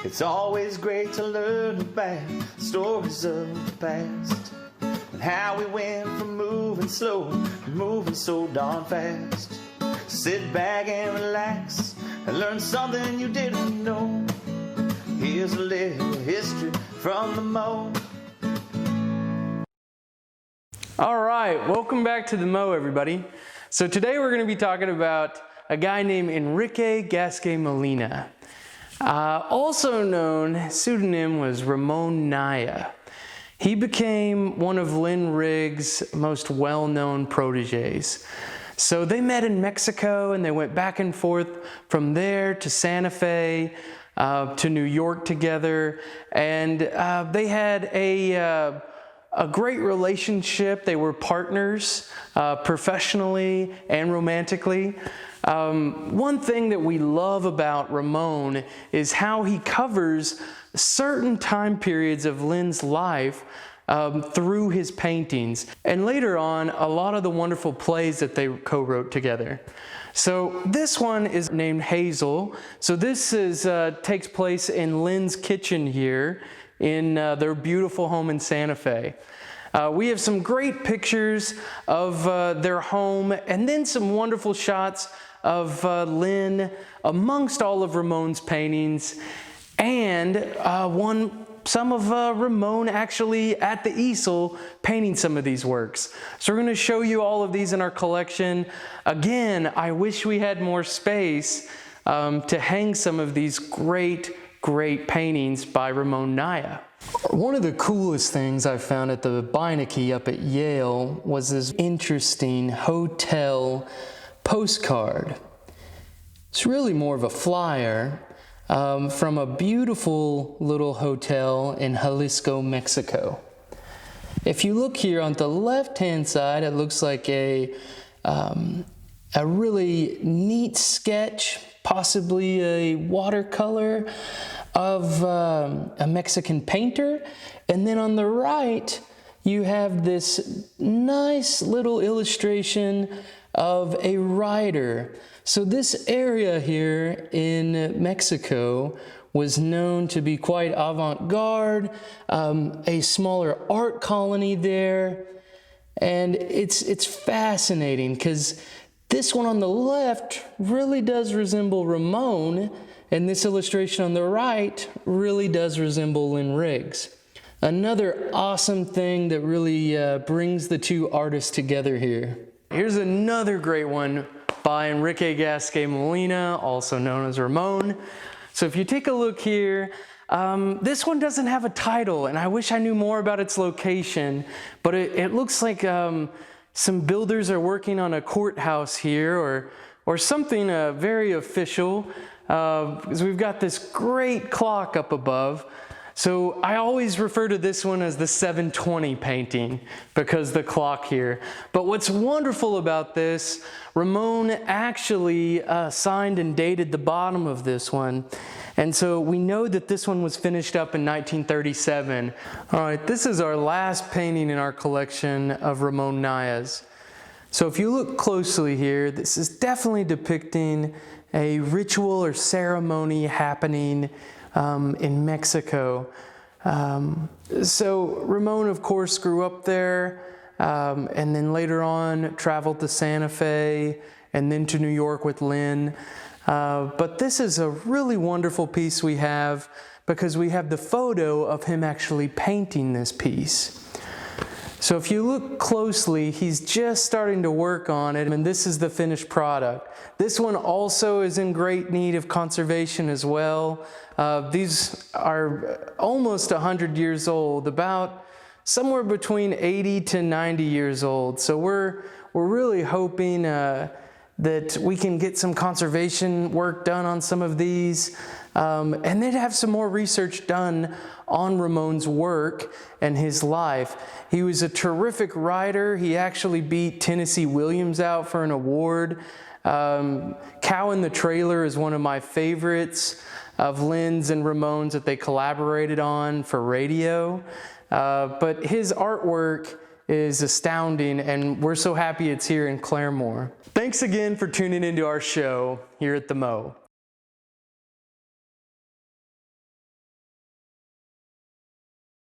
It's always great to learn about stories of the past and how we went from moving slow to moving so darn fast. Sit back and relax and learn something you didn't know. Here's a little history from the Mo. All right, welcome back to the Mo, everybody. So today we're going to be talking about a guy named Enrique Gasque-Molina. Also known, pseudonym was Ramon Naya. He became one of Lynn Rigg's most well-known proteges. So they met in Mexico and they went back and forth from there to Santa Fe, to New York together, and they had a great relationship. They were partners professionally and romantically. One thing that we love about Ramon is how he covers certain time periods of Lynn's life through his paintings, and later on a lot of the wonderful plays that they co-wrote together. So this one is named Hazel. So this takes place in Lynn's kitchen here in their beautiful home in Santa Fe. We have some great pictures of their home and then some wonderful shots of Lynn amongst all of Ramon's paintings, and some of Ramon actually at the easel painting some of these works. So we're going to show you all of these in our collection. Again, I wish we had more space to hang some of these great paintings by Ramon Naya. One of the coolest things I found at the Beinecke up at Yale was this interesting hotel postcard. It's really more of a flyer from a beautiful little hotel in Jalisco, Mexico. If you look here on the left-hand side, it looks like a really neat sketch, possibly a watercolor of a Mexican painter. And then on the right, you have this nice little illustration of a writer. So this area here in Mexico was known to be quite avant-garde, a smaller art colony there. And it's fascinating because this one on the left really does resemble Ramon, and this illustration on the right really does resemble Lynn Riggs. Another awesome thing that really brings the two artists together here. Here's another great one by Enrique Gasque-Molina, also known as Ramon. So if you take a look here, this one doesn't have a title, and I wish I knew more about its location, but it looks like some builders are working on a courthouse here, or something very official, because we've got this great clock up above. So I always refer to this one as the 720 painting because the clock here. But what's wonderful about this, Ramon actually signed and dated the bottom of this one. And so we know that this one was finished up in 1937. All right, this is our last painting in our collection of Ramon Naya's. So if you look closely here, this is definitely depicting a ritual or ceremony happening in Mexico. So Ramon, of course, grew up there, and then later on traveled to Santa Fe and then to New York with Lynn. But this is a really wonderful piece we have because we have the photo of him actually painting this piece. So if you look closely, he's just starting to work on it, and this is the finished product. This one also is in great need of conservation as well. These are almost 100 years old, about somewhere between 80 to 90 years old. So we're really hoping that we can get some conservation work done on some of these, and then have some more research done on Ramon's work and his life. He was a terrific writer. He actually beat Tennessee Williams out for an award. Cow in the Trailer is one of my favorites of Lynn's and Ramon's that they collaborated on for radio. But his artwork is astounding, and we're so happy it's here in Claremore. Thanks again for tuning into our show here at the Mo.